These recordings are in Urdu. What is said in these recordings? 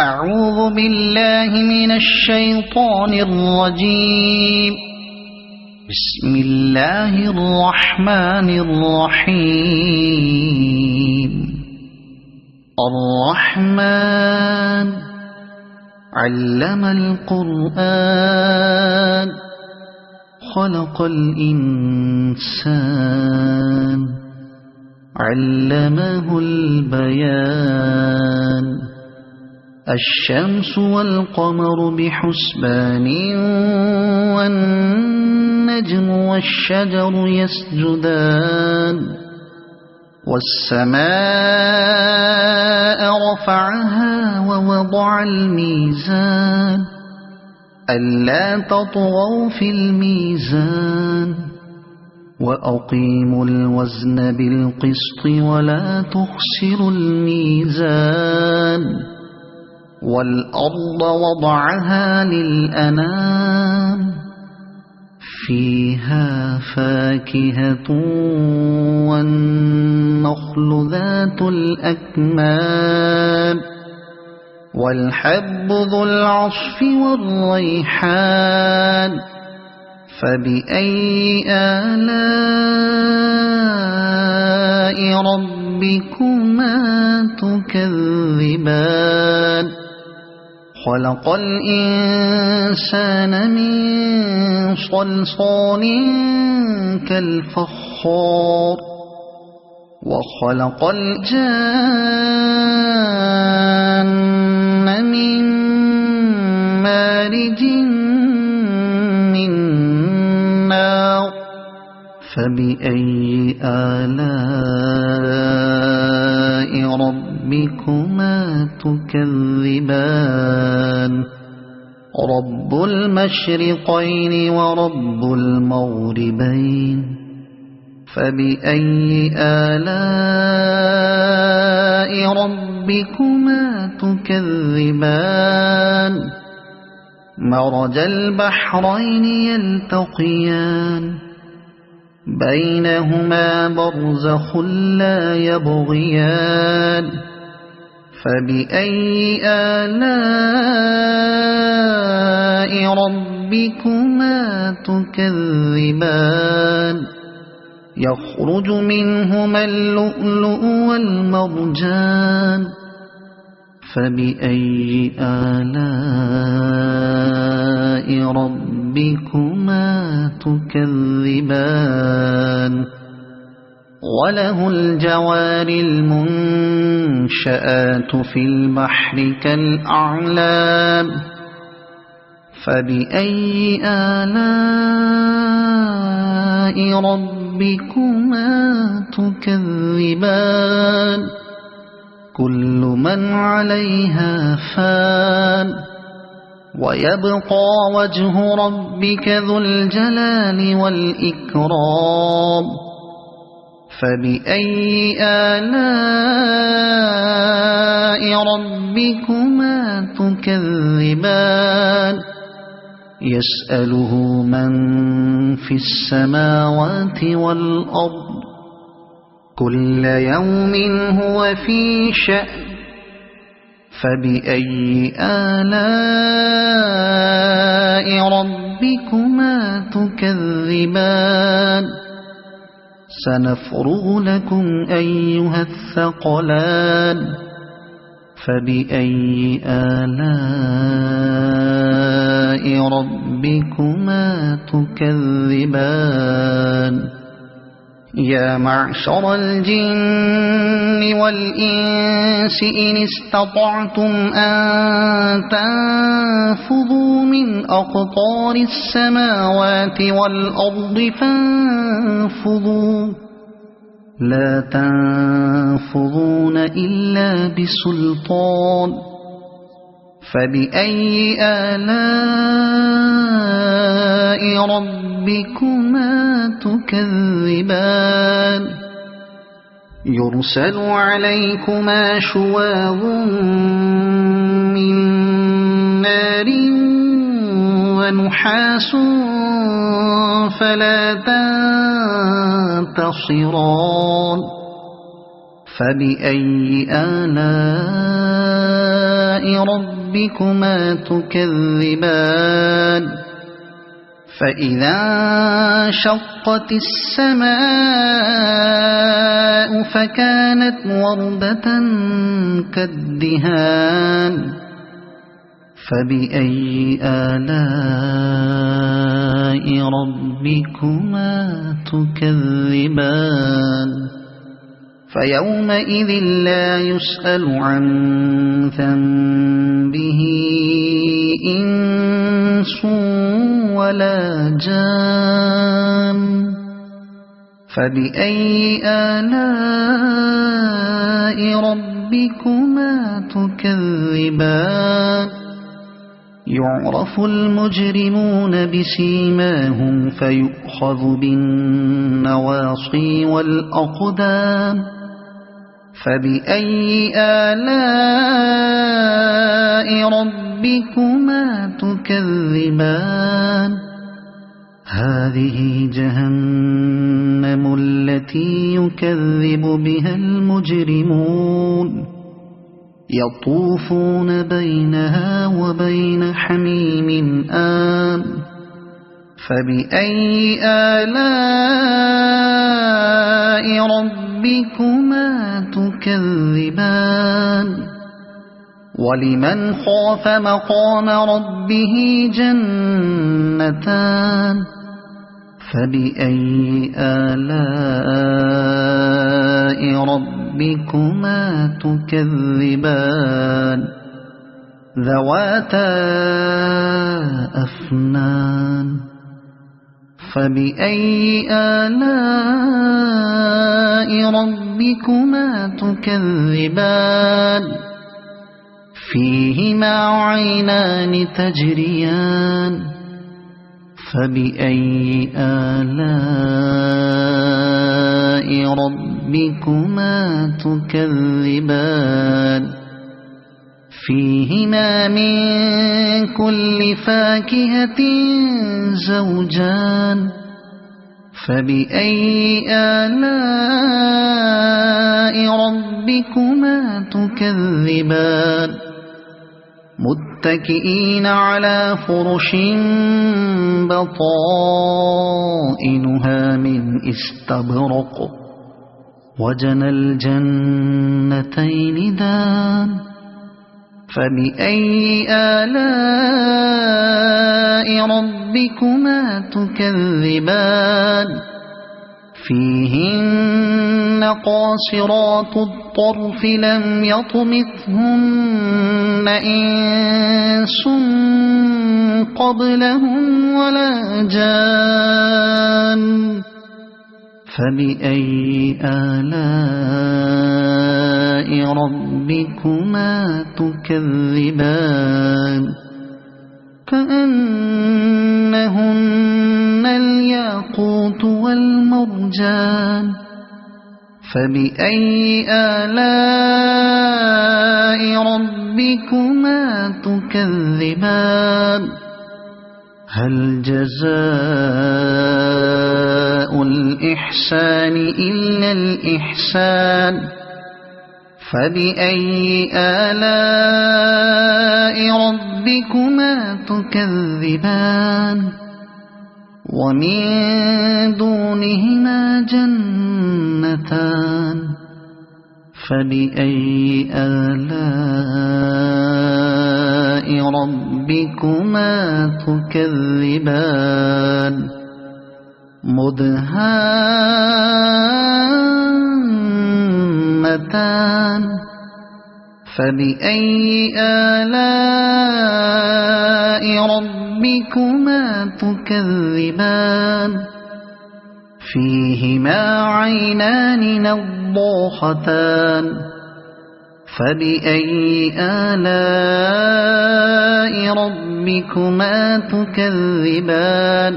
أعوذ بالله من الشيطان الرجيم. بسم الله الرحمن الرحيم. الرحمن علم القرآن خلق الإنسان علمه البيان. الشمس والقمر بحسبان والنجم والشجر يسجدان. والسماء رفعها ووضع الميزان ألا تطغوا في الميزان وأقيموا الوزن بالقسط ولا تخسروا الميزان. والأرض وضعها للأنام فيها فاكهة والنخل ذات الأكمام والحب ذو العصف والريحان. فبأي آلاء ربكما تكذبان. خلق الإنسان من صلصال كالفخار وخلق الجان من مارج من نار. فبأي آلاء ربكما تكذبان. رب المشرقين ورب المغربين. فبأي آلاء ربكما تكذبان. مرج البحرين يلتقيان بينهما برزخ لا يبغيان. فبأي آلاء ربكما تكذبان. يخرج منهما اللؤلؤ والمرجان. فبأي آلاء ربكما تكذبان. وله الجوار المنشآت في البحر كالأعلام. فبأي آلاء ربكما تكذبان. كل من عليها فان ويبقى وجه ربك ذو الجلال والإكرام. فبأي آلاء ربكما تكذبان. يسأله من في السماوات والأرض كل يوم هو في شأن. فبأي آلاء ربكما تكذبان. سنفرغ لكم أيها الثقلان. فبأي آلاء ربكما تكذبان. يا معشر الجن والإنس إن استطعتم أن تنفذوا من أقطار السماوات والأرض فانفذوا لا تنفذون إلا بسلطان. فبأي آلاء ربكما تكذبان. يرسل عليكما شواظ من نار ونحاس فلا تنتصران. فبأي آلاء ربكما تكذبان فإذا انشقت السماء فكانت وردة كالدهان فبأي آلاء ربكما تكذبان فيومئذ لا يسأل عن ذنبه إنس ولا جان فبأي آلاء ربكما تكذبان يعرف المجرمون بسيماهم فيؤخذ بالنواصي والأقدام فبأي آلاء ربكما تكذبان هذه جهنم التي يكذب بها المجرمون يطوفون بينها وبين حميم آن فبأي آلاء ربكما تكذبان ولمن خاف مقام ربه جنتان فبأي آلاء ربكما تكذبان ذواتا أفنان فبأي آلاء ربكما تكذبان فيهما عينان تجريان فبأي آلاء ربكما تكذبان فيهما من كل فاكهة زوجان فبأي آلاء ربكما تكذبان متكئين على فرش بطائنها من استبرق وجنى الجنتين دان فبأي آلاء ربكما تكذبان فيهن قاصرات الطرف لم يطمثهن إنس قبلهم ولا جان فبأي آلاء ربكما تكذبان كأنهن الياقوت والمرجان فبأي آلاء ربكما تكذبان هل جزاء الإحسان إلا الإحسان فبأي آلاء ربكما تكذبان ومن دونهما جنتان فبأي آلاء ربكما تكذبان مدهامتان فبأي آلاء ربكما تكذبان فيهما عينان نضاختان فبأي آلاء ربكما تكذبان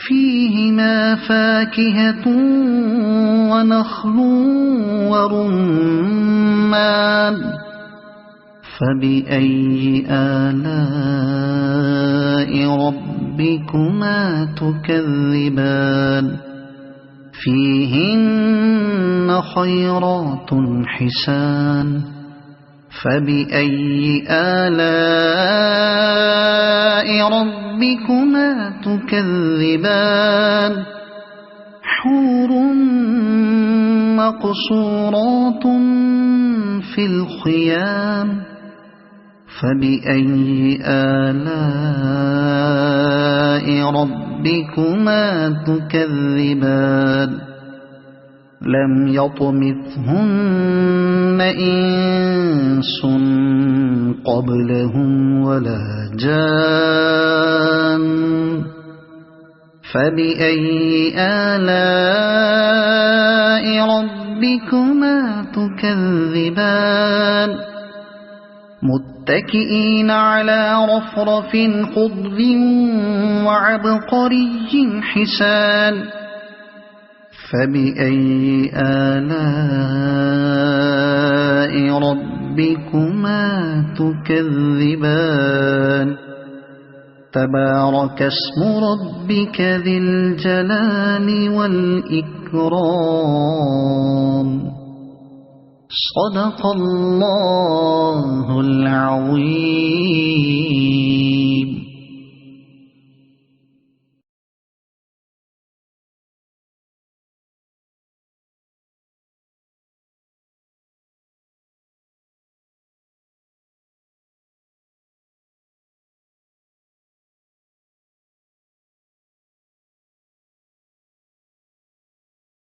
فيهما فاكهة ونخل ورمان فبأي آلاء ربكما تكذبان فيهن خيرات حسان فبأي آلاء ربكما تكذبان حور مقصورات في الخيام فبأي آلاء ربكما تكذبان لم يطمثهن إنس قبلهم ولا جان فبأي آلاء ربكما تكذبان متكئين على رفرف خضر وعبقري حسان فبأي آلاء ربكما تكذبان تبارك اسم ربك ذي الجلال والإكرام صدق الله العظيم.